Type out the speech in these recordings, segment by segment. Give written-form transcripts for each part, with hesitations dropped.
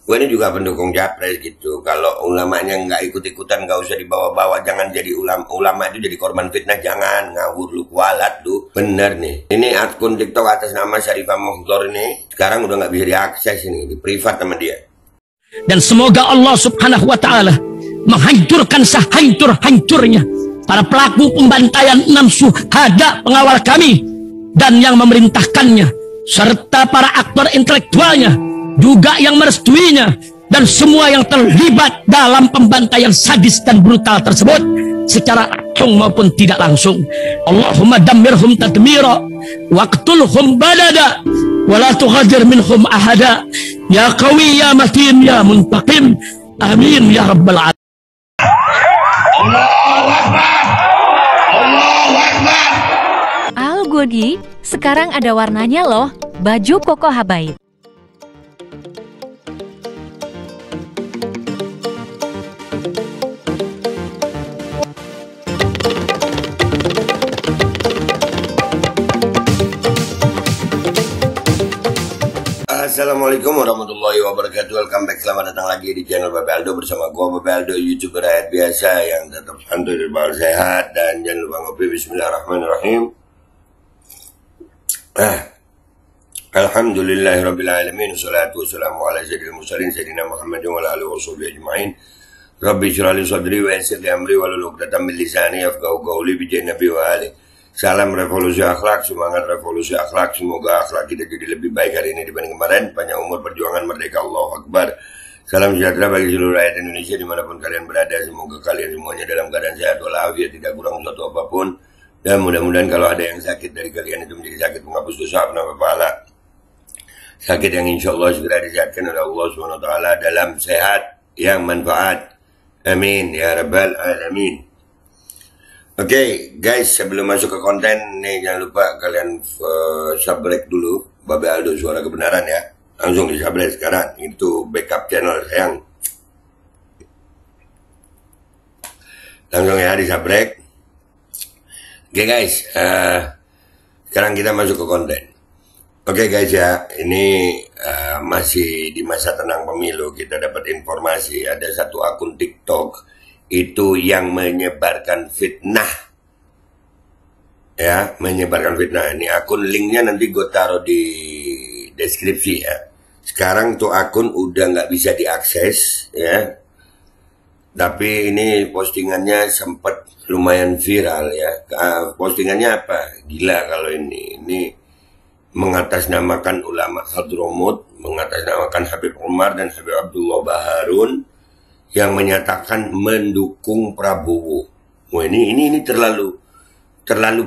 gue ini juga pendukung Capres gitu. Kalau ulamanya nggak ikut-ikutan, nggak usah dibawa-bawa. Jangan jadi ulama itu jadi korban fitnah. Jangan ngawur lu, kualat lu. Bener nih. Ini akun TikTok atas nama Syarifah Mohdor ini sekarang udah nggak bisa diakses ini, di privat sama dia. Dan semoga Allah Subhanahu wa Ta'ala menghancurkan sehancur-hancurnya para pelaku pembantaian 6 syuhada pengawal kami dan yang memerintahkannya, serta para aktor intelektualnya juga yang merestuinya, dan semua yang terlibat dalam pembantaian sadis dan brutal tersebut secara langsung maupun tidak langsung. Allahumma dammirhum tadmira waqtulhum badada wala tughadir minhum ahada ya qawi ya matin ya muntaqim amin ya rabbal alamin. Allahu Akbar, Allahu Akbar. Al Godi, sekarang ada warnanya loh, baju Koko Habaib. Assalamualaikum warahmatullahi wabarakatuh. Welcome back, selamat datang lagi di channel Babe Aldo bersama gua Babe Aldo, YouTuber rakyat biasa yang tetap santuy dan bakal sehat. Dan jangan lupa ngopi. Bismillahirrahmanirrahim. Alhamdulillahirabbil alamin, wassalatu wassalamu ala sayyidil mursalin sayyidina Muhammadin wa ala alihi washabihi ajmain. Rabbi shrah li sadri wa yassir li amri wahlul 'uqdatam min lisani yafqahu qawli bi nabi wa ali. Salam revolusi akhlak, semangat revolusi akhlak. Semoga akhlak kita jadi lebih baik hari ini dibanding kemarin. Panjang umur, perjuangan, merdeka, Allahu Akbar. Salam sejahtera bagi seluruh rakyat Indonesia dimanapun kalian berada. Semoga kalian semuanya dalam keadaan sehat walafiat, tidak kurang suatu apapun. Dan mudah-mudahan kalau ada yang sakit dari kalian itu menjadi sakit menghapus dosa, penambah pahala. Sakit yang insya Allah segera disehatkan oleh Allah SWT dalam sehat yang manfaat. Amin ya rabbal alamin. Oke, guys, sebelum masuk ke konten nih, jangan lupa kalian subscribe dulu Babe Aldo Suara Kebenaran ya. Langsung di subscribe sekarang. Itu backup channel sayang. Langsung ya di subscribe. Oke guys, sekarang kita masuk ke konten. Oke guys ya, ini masih di masa tenang pemilu. Kita dapat informasi ada satu akun TikTok itu yang menyebarkan fitnah, ya, menyebarkan fitnah. Ini akun, linknya nanti gue taruh di deskripsi ya. Sekarang tuh akun udah nggak bisa diakses ya, tapi ini postingannya sempat lumayan viral ya. Postingannya apa? Gila kalau ini mengatasnamakan ulama Hadramut, mengatasnamakan Habib Umar dan Habib Abdullah Baharun yang menyatakan mendukung Prabowo. Wah, ini terlalu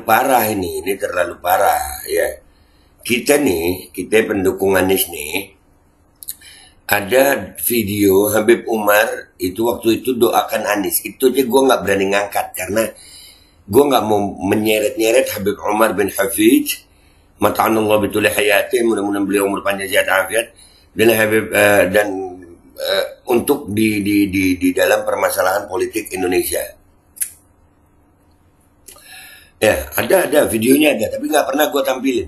parah ini terlalu parah ya. Kita pendukung Anies nih, ada video Habib Umar itu waktu itu doakan Anies. Itu aja gue nggak berani ngangkat karena gue nggak mau menyeret-nyeret Habib Umar bin Hafidz, mata'anallah bituli hayati, mudah-mudahan beliau umur panjang sehat afiat, dan Habib untuk di dalam permasalahan politik Indonesia. Ya, ada videonya ada, tapi nggak pernah gue tampilin.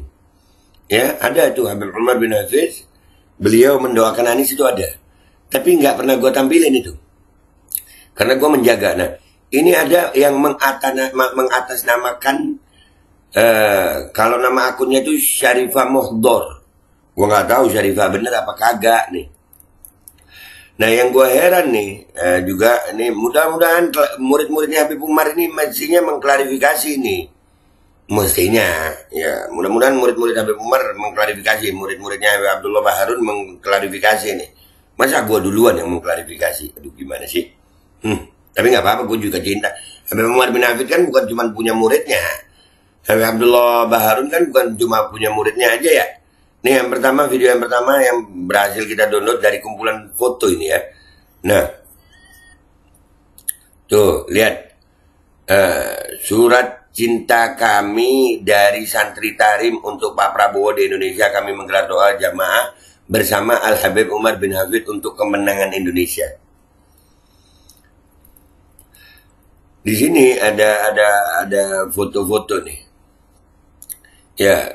Ya, ada tuh Habib Umar bin Hafidz, beliau mendoakan Anies itu ada, tapi nggak pernah gue tampilin itu, karena gue menjaga. Nah, ini ada yang mengatasnamakan, kalau nama akunnya itu Syarifah Mohdor. Gue nggak tahu Syarifah bener apa kagak nih. Nah, yang gue heran nih juga nih, mudah-mudahan murid-muridnya Habib Umar ini mestinya mengklarifikasi nih, mestinya ya, mudah-mudahan murid-murid Habib Umar mengklarifikasi, murid-muridnya Habib Abdullah Baharun mengklarifikasi nih. Masa gue duluan yang mengklarifikasi? Aduh, gimana sih? Tapi nggak apa-apa, gue juga cinta. Habib Umar bin Hafidz kan bukan cuma punya muridnya, Habib Abdullah Baharun kan bukan cuma punya muridnya aja ya. Nih yang pertama, video yang pertama yang berhasil kita download dari kumpulan foto ini ya. Nah, tuh lihat surat cinta kami dari santri Tarim untuk Pak Prabowo di Indonesia. Kami menggelar doa jamaah bersama Al Habib Umar bin Hafidz untuk kemenangan Indonesia. Di sini ada foto-foto nih. Ya.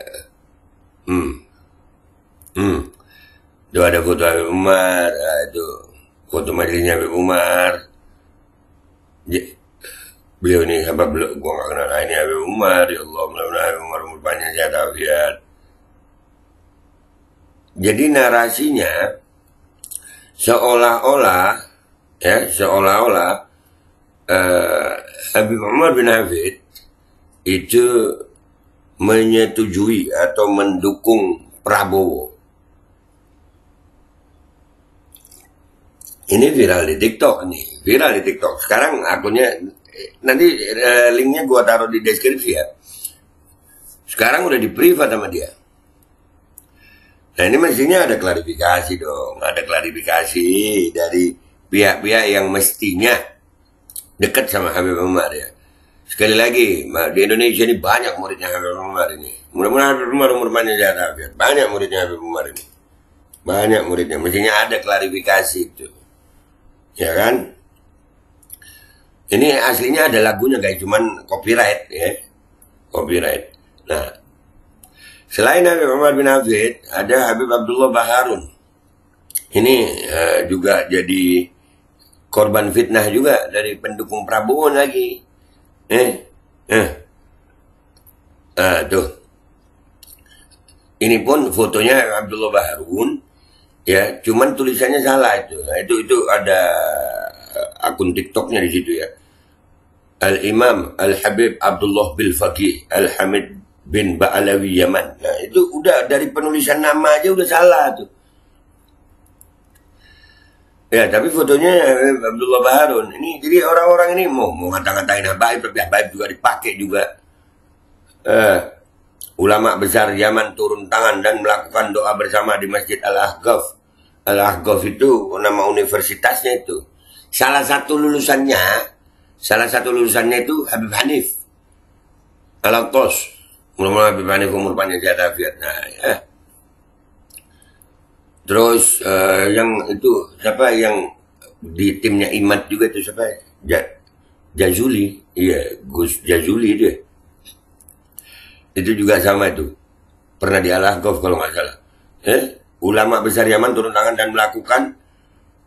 Itu ada foto Habib Umar, itu foto majelisnya Habib Umar. Beliau ini apa belum? Gua nggak kenal. Ini Habib Umar, ya Allah, mudah-mudahan Habib Umar umur panjang sehat walafiat. Jadi narasinya seolah-olah Habib Umar bin Hafid itu menyetujui atau mendukung Prabowo. Ini viral di TikTok nih, viral di TikTok. Sekarang akunnya nanti linknya gua taruh di deskripsi ya. Sekarang udah di privat sama dia. Nah ini mestinya ada klarifikasi dong, ada klarifikasi dari pihak-pihak yang mestinya dekat sama Habib Umar ya. Sekali lagi, di Indonesia ini banyak muridnya Habib Umar ini. Mudah-mudahan Habib Umar umur panjang sehat walafiat. Banyak muridnya Habib Umar ini. Banyak muridnya, mestinya ada klarifikasi itu. Ya kan? Ini aslinya ada lagunya guys, cuman copyright ya. Copyright. Nah, selain Habib Umar bin Hafid, ada Habib Abdullah Baharun. Ini juga jadi korban fitnah juga dari pendukung Prabowo lagi. Tuh. Ini pun fotonya Abdullah Baharun. Ya, cuman tulisannya salah itu. Nah, itu ada akun TikToknya di situ ya. Al-Imam Al-Habib Abdullah bil Faqih Al-Hamid bin Ba'alawi Yaman. Nah, itu udah dari penulisan nama aja udah salah tuh. Ya, tapi fotonya Abdullah Baharun. Ini jadi orang-orang ini mau ngata-ngatain Habaib, tapi Habaib juga dipakai juga. Ulama besar Yaman turun tangan dan melakukan doa bersama di Masjid Al-Ahqaf. Al-Ahqaf itu nama universitasnya itu. Salah satu lulusannya itu Habib Hanif Al-Attas. Mudah-mudahan Habib Hanif umur panjang sehat walafiat. Nah, ya. Terus yang itu siapa yang di timnya Imad juga itu siapa? Jazuli, iya Gus Jazuli dia. Itu juga sama itu. Pernah di Al-Ahqaf kalau nggak salah. Ulama besar Yaman turun tangan dan melakukan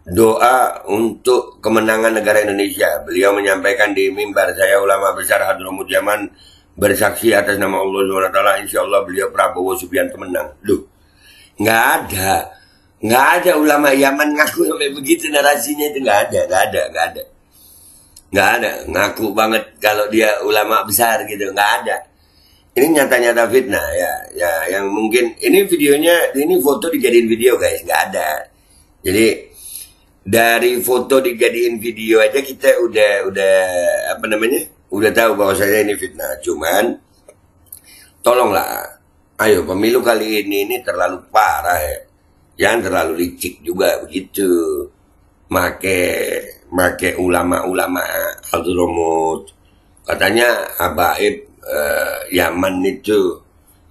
doa untuk kemenangan negara Indonesia. Beliau menyampaikan di mimbar, saya ulama besar Hadramut Yaman bersaksi atas nama Allah SWT, insya Allah beliau Prabowo Subianto menang. Duh, nggak ada ulama Yaman ngaku sampai begitu narasinya itu, nggak ada. Ngaku banget kalau dia ulama besar gitu, nggak ada. Ini nyata-nyata fitnah ya, yang mungkin ini videonya, ini foto dijadiin video guys, nggak ada. Jadi dari foto dijadiin video aja kita udah udah tahu bahwasanya ini fitnah. Cuman tolonglah, ayo pemilu kali ini terlalu parah ya. Jangan terlalu licik juga begitu. Make ulama-ulama Hadramut. Katanya Habaib Yaman itu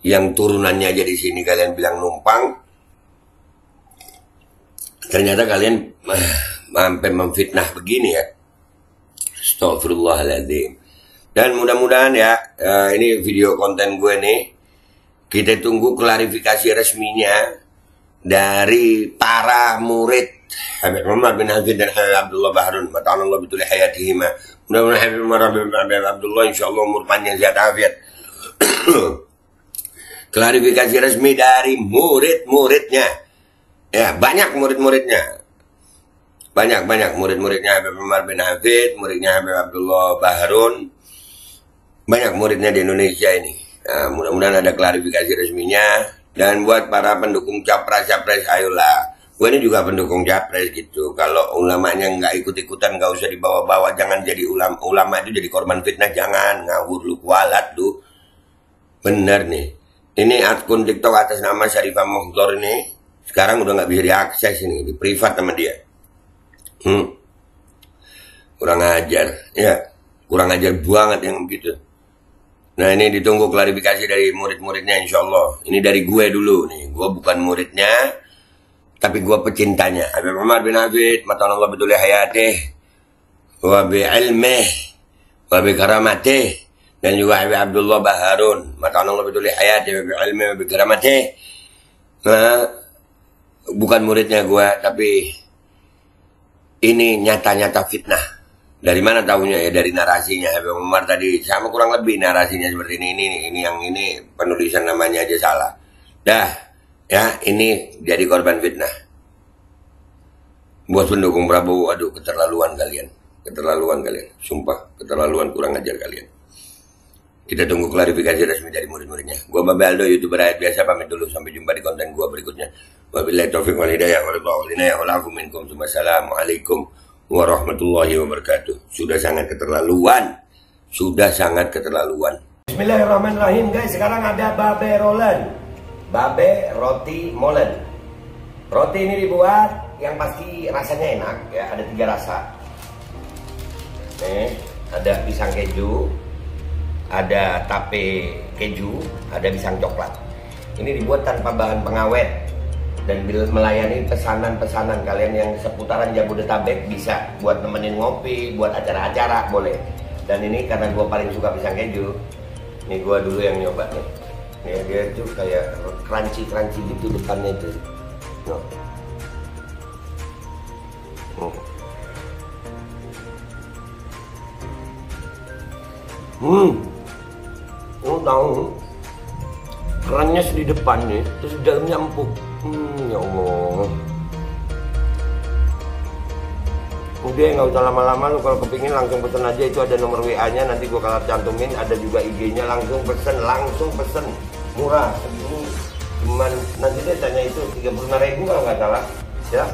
yang turunannya aja di sini kalian bilang numpang. Ternyata kalian sampai memfitnah begini ya. Astagfirullahaladzim. Dan mudah-mudahan ya, ini video konten gue nih, kita tunggu klarifikasi resminya dari para murid Habib Umar bin Hafid dan Habib Abdullah Baharun. Mata'anallah bituli hayatihima. Mudah-mudahan Habib Umar bin Abdullah insyaAllah umur panjang sehat afiat. Klarifikasi resmi dari murid-muridnya. Ya, banyak murid-muridnya. Banyak murid-muridnya Habib Umar bin Hafid, muridnya Habib Abdullah Baharun. Banyak muridnya di Indonesia ini. Nah, mudah-mudahan ada klarifikasi resminya. Dan buat para pendukung capres, ayolah. Gue ini juga pendukung capres gitu. Kalau ulamanya nggak ikut-ikutan, nggak usah dibawa-bawa. Jangan jadi ulama itu jadi korban fitnah. Jangan ngawur lu, kualat lu. Bener nih. Ini akun TikTok atas nama Syarifah Mohdor ini. Sekarang udah nggak bisa diakses ini. Di privat sama dia. Kurang ajar. Ya, kurang ajar banget yang begitu. Nah ini ditunggu klarifikasi dari murid-muridnya insya Allah. Ini dari gue dulu nih. Gue bukan muridnya, tapi gue pecintanya. Habib Umar bin Hafid, mata'anallah bituli hayatih, wa bi'ilmih, wa bikaramati, dan juga Habib Abdullah Baharun, mata'anallah bituli hayatih, wa bi'ilmih, wa bikaramati, bukan muridnya gue, tapi ini nyata-nyata fitnah. Dari mana tahunya ya? Dari narasinya Habib Umar tadi, sama kurang lebih narasinya seperti ini. Ini yang ini penulisan namanya aja salah. Dah, ya ini jadi korban fitnah. Buat pendukung Prabowo, aduh keterlaluan kalian. Sumpah keterlaluan, kurang ajar kalian. Kita tunggu klarifikasi resmi dari murid-muridnya. Gua Babe Aldo, YouTuber rakyat biasa, pamit dulu. Sampai jumpa di konten gua berikutnya. Wabillahi taufiq wal hidayah, Wassalamualaikum warahmatullahi wabarakatuh. Sudah sangat keterlaluan. Bismillahirrahmanirrahim guys. Sekarang ada Babe Rolen, Babe Roti Molen. Roti ini dibuat yang pasti rasanya enak ya. Ada 3 rasa. Nih, ada pisang keju, ada tape keju, ada pisang coklat. Ini dibuat tanpa bahan pengawet dan melayani pesanan-pesanan kalian yang seputaran Jabodetabek. Bisa buat nemenin ngopi, buat acara-acara boleh. Dan ini karena gue paling suka pisang keju, ini gue dulu yang nyoba nih. Nih dia tuh kayak crunchy gitu depannya itu. Tahu kerannya di depan nih, terus di dalamnya empuk. Ya Allah. Udah nggak usah lama-lama, lu kalau kepingin langsung pesen aja, itu ada nomor WA-nya, nanti gua kalau cantumin, ada juga IG-nya, langsung pesen, murah segini, cuman nanti dia tanya itu 35.000 kalau nggak salah, ya.